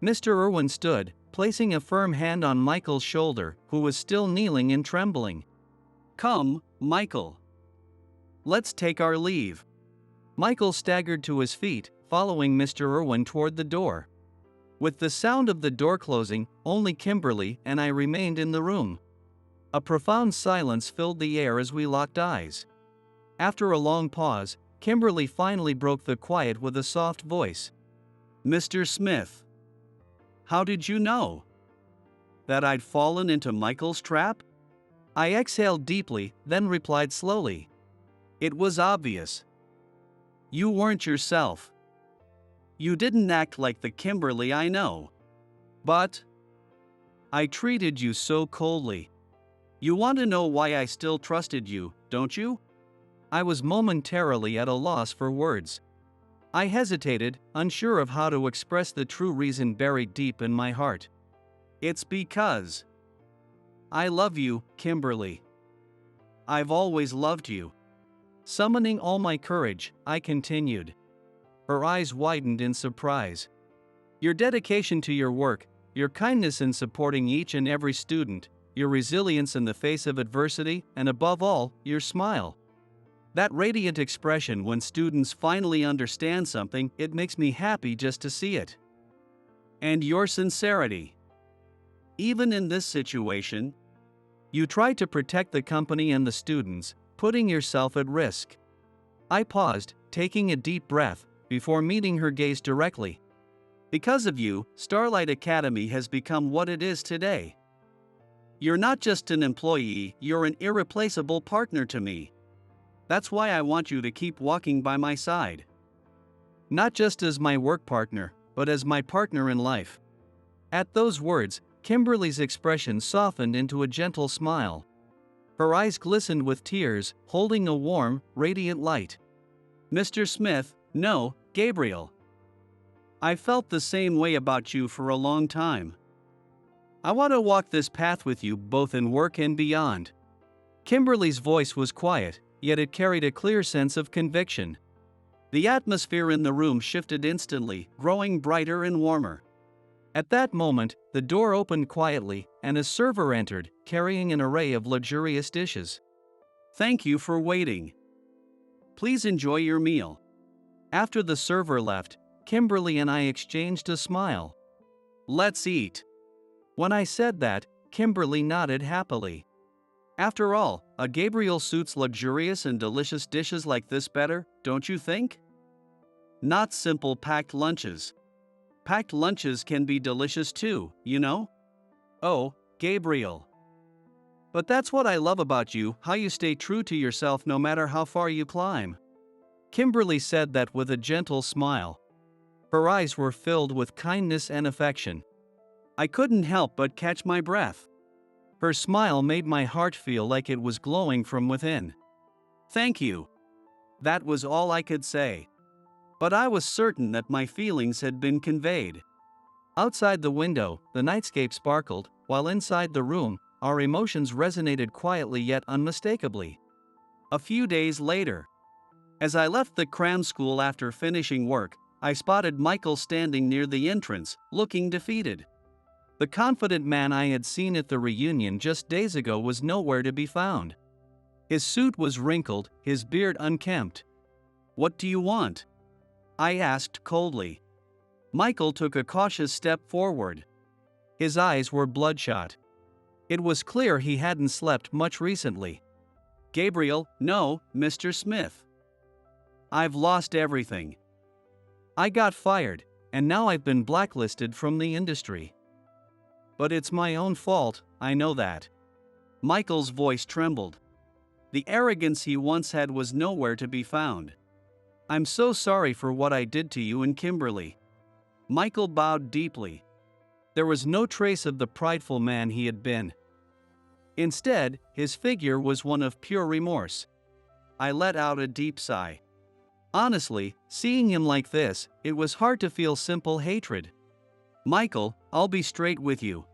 Mr. Irwin stood, placing a firm hand on Michael's shoulder, who was still kneeling and trembling. Come, Michael. Let's take our leave. Michael staggered to his feet, following Mr. Irwin toward the door. With the sound of the door closing, only Kimberly and I remained in the room. A profound silence filled the air as we locked eyes. After a long pause, Kimberly finally broke the quiet with a soft voice. Mr. Smith, how did you know? That I'd fallen into Michael's trap? I exhaled deeply, then replied slowly. It was obvious. You weren't yourself. You didn't act like the Kimberly I know. But I treated you so coldly. You want to know why I still trusted you, don't you? I was momentarily at a loss for words. I hesitated, unsure of how to express the true reason buried deep in my heart. It's because I love you, Kimberly. I've always loved you. Summoning all my courage, I continued. Her eyes widened in surprise. Your dedication to your work, your kindness in supporting each and every student, your resilience in the face of adversity, and above all, your smile. That radiant expression when students finally understand something, it makes me happy just to see it. And your sincerity. Even in this situation, you try to protect the company and the students, putting yourself at risk. I paused, taking a deep breath, before meeting her gaze directly. Because of you, Starlight Academy has become what it is today. You're not just an employee, you're an irreplaceable partner to me. That's why I want you to keep walking by my side. Not just as my work partner, but as my partner in life. At those words, Kimberly's expression softened into a gentle smile. Her eyes glistened with tears, holding a warm, radiant light. Mr. Smith, no, Gabriel. I felt the same way about you for a long time. I want to walk this path with you both in work and beyond. Kimberly's voice was quiet, yet it carried a clear sense of conviction. The atmosphere in the room shifted instantly, growing brighter and warmer. At that moment, the door opened quietly, and a server entered, carrying an array of luxurious dishes. Thank you for waiting. Please enjoy your meal. After the server left, Kimberly and I exchanged a smile. Let's eat. When I said that, Kimberly nodded happily. After all, a Gabriel suits luxurious and delicious dishes like this better, don't you think? Not simple packed lunches. Packed lunches can be delicious too, you know? Oh, Gabriel. But that's what I love about you, how you stay true to yourself no matter how far you climb. Kimberly said that with a gentle smile. Her eyes were filled with kindness and affection. I couldn't help but catch my breath. Her smile made my heart feel like it was glowing from within. Thank you. That was all I could say. But I was certain that my feelings had been conveyed. Outside the window, the nightscape sparkled, while inside the room, our emotions resonated quietly yet unmistakably. A few days later, as I left the cram school after finishing work, I spotted Michael standing near the entrance, looking defeated. The confident man I had seen at the reunion just days ago was nowhere to be found. His suit was wrinkled, his beard unkempt. What do you want? I asked coldly. Michael took a cautious step forward. His eyes were bloodshot. It was clear he hadn't slept much recently. Gabriel, no, Mr. Smith. I've lost everything. I got fired, and now I've been blacklisted from the industry. But it's my own fault, I know that. Michael's voice trembled. The arrogance he once had was nowhere to be found. I'm so sorry for what I did to you and Kimberly. Michael bowed deeply. There was no trace of the prideful man he had been. Instead, his figure was one of pure remorse. I let out a deep sigh. Honestly, seeing him like this, it was hard to feel simple hatred. Michael, I'll be straight with you.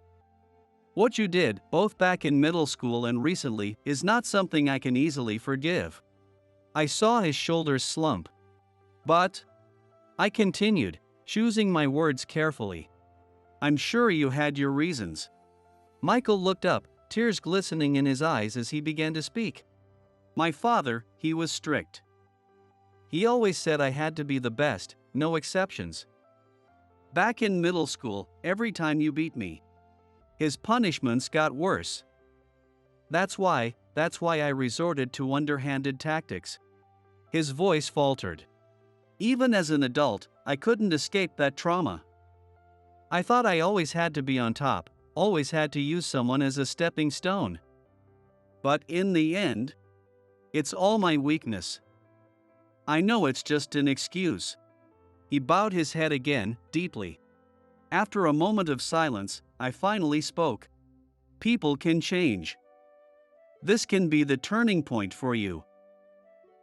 What you did, both back in middle school and recently, is not something I can easily forgive. I saw his shoulders slump. But, I continued, choosing my words carefully. I'm sure you had your reasons. Michael looked up, tears glistening in his eyes as he began to speak. My father, he was strict. He always said I had to be the best, no exceptions. Back in middle school, every time you beat me, his punishments got worse. That's why I resorted to underhanded tactics. His voice faltered. Even as an adult, I couldn't escape that trauma. I thought I always had to be on top, always had to use someone as a stepping stone. But in the end, it's all my weakness. I know it's just an excuse. He bowed his head again, deeply. After a moment of silence, I finally spoke. People can change. This can be the turning point for you.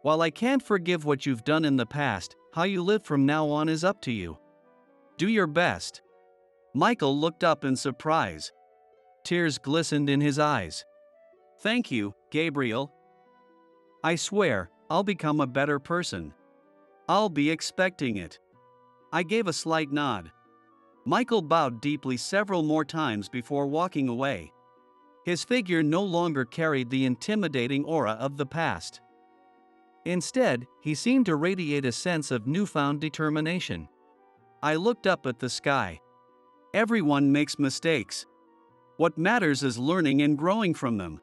While I can't forgive what you've done in the past, how you live from now on is up to you. Do your best. Michael looked up in surprise. Tears glistened in his eyes. Thank you, Gabriel. I swear, I'll become a better person. I'll be expecting it. I gave a slight nod. Michael bowed deeply several more times before walking away. His figure no longer carried the intimidating aura of the past. Instead, he seemed to radiate a sense of newfound determination. I looked up at the sky. Everyone makes mistakes. What matters is learning and growing from them.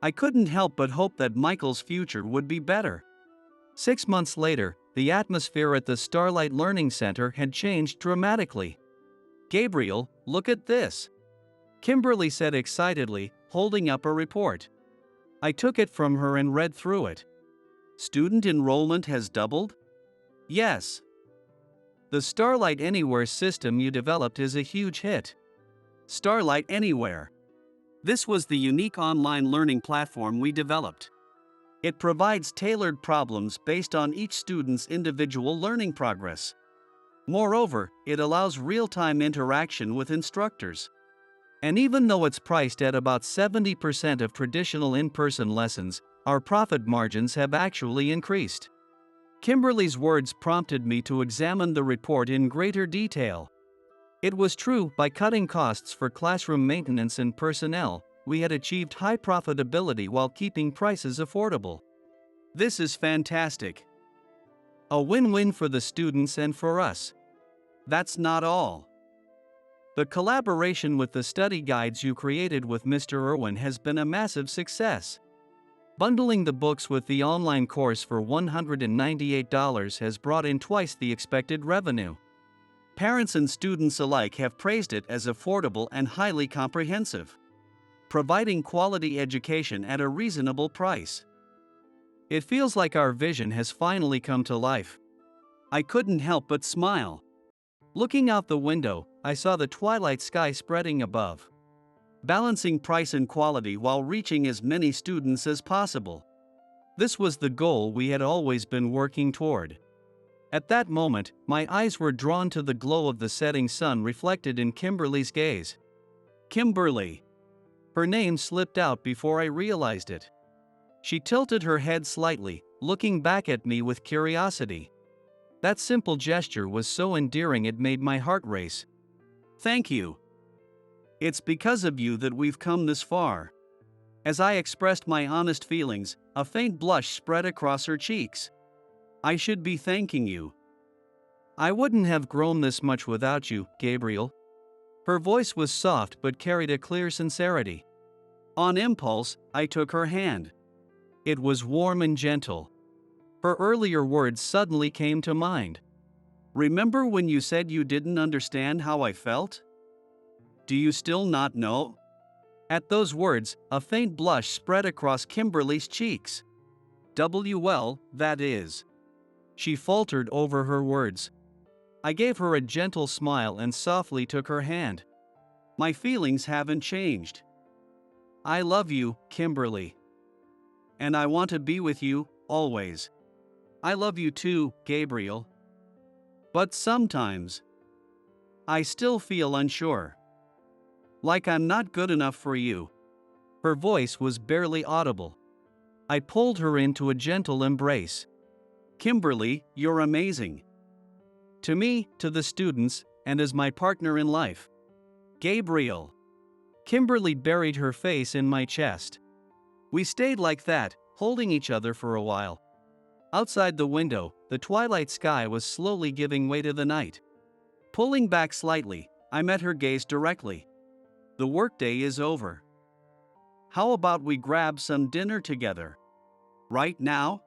I couldn't help but hope that Michael's future would be better. 6 months later, the atmosphere at the Starlight Learning Center had changed dramatically. Gabriel, look at this. Kimberly said excitedly, holding up a report. I took it from her and read through it. Student enrollment has doubled? Yes. The Starlight Anywhere system you developed is a huge hit. Starlight Anywhere. This was the unique online learning platform we developed. It provides tailored problems based on each student's individual learning progress. Moreover, it allows real-time interaction with instructors. And even though it's priced at about 70% of traditional in-person lessons, our profit margins have actually increased. Kimberly's words prompted me to examine the report in greater detail. It was true, by cutting costs for classroom maintenance and personnel, we had achieved high profitability while keeping prices affordable. This is fantastic. A win-win for the students and for us. That's not all. The collaboration with the study guides you created with Mr. Irwin has been a massive success. Bundling the books with the online course for $198 has brought in twice the expected revenue. Parents and students alike have praised it as affordable and highly comprehensive, providing quality education at a reasonable price. It feels like our vision has finally come to life. I couldn't help but smile. Looking out the window, I saw the twilight sky spreading above, balancing price and quality while reaching as many students as possible. This was the goal we had always been working toward. At that moment, my eyes were drawn to the glow of the setting sun reflected in Kimberly's gaze. Kimberly. Her name slipped out before I realized it. She tilted her head slightly, looking back at me with curiosity. That simple gesture was so endearing it made my heart race. Thank you. It's because of you that we've come this far. As I expressed my honest feelings, a faint blush spread across her cheeks. I should be thanking you. I wouldn't have grown this much without you, Gabriel. Her voice was soft but carried a clear sincerity. On impulse, I took her hand. It was warm and gentle. Her earlier words suddenly came to mind. Remember when you said you didn't understand how I felt? Do you still not know? At those words, a faint blush spread across Kimberly's cheeks. Well, that is. She faltered over her words. I gave her a gentle smile and softly took her hand. My feelings haven't changed. I love you, Kimberly. And I want to be with you, always. I love you too, Gabriel. But sometimes, I still feel unsure. Like I'm not good enough for you. Her voice was barely audible. I pulled her into a gentle embrace. Kimberly, you're amazing. To me, to the students, and as my partner in life. Gabriel. Kimberly buried her face in my chest. We stayed like that, holding each other for a while. Outside the window, the twilight sky was slowly giving way to the night. Pulling back slightly, I met her gaze directly. The workday is over. How about we grab some dinner together? Right now?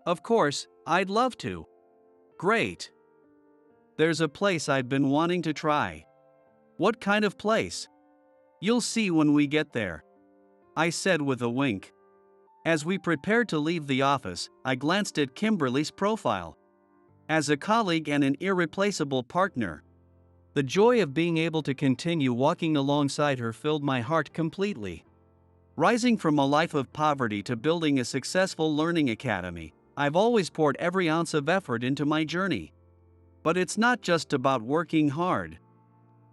Of course, I'd love to. Great. There's a place I've been wanting to try. What kind of place? You'll see when we get there, I said with a wink. As we prepared to leave the office, I glanced at Kimberly's profile. As a colleague and an irreplaceable partner, the joy of being able to continue walking alongside her filled my heart completely. Rising from a life of poverty to building a successful learning academy, I've always poured every ounce of effort into my journey. But it's not just about working hard.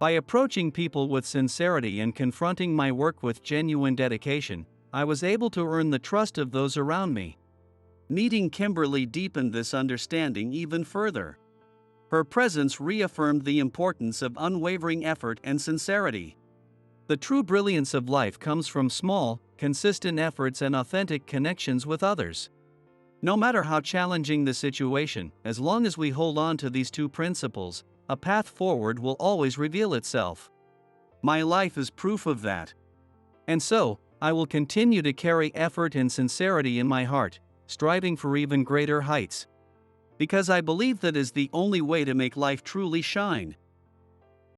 By approaching people with sincerity and confronting my work with genuine dedication, I was able to earn the trust of those around me. Meeting Kimberly deepened this understanding even further. Her presence reaffirmed the importance of unwavering effort and sincerity. The true brilliance of life comes from small, consistent efforts and authentic connections with others. No matter how challenging the situation, as long as we hold on to these two principles, a path forward will always reveal itself. My life is proof of that. And so, I will continue to carry effort and sincerity in my heart, striving for even greater heights. Because I believe that is the only way to make life truly shine.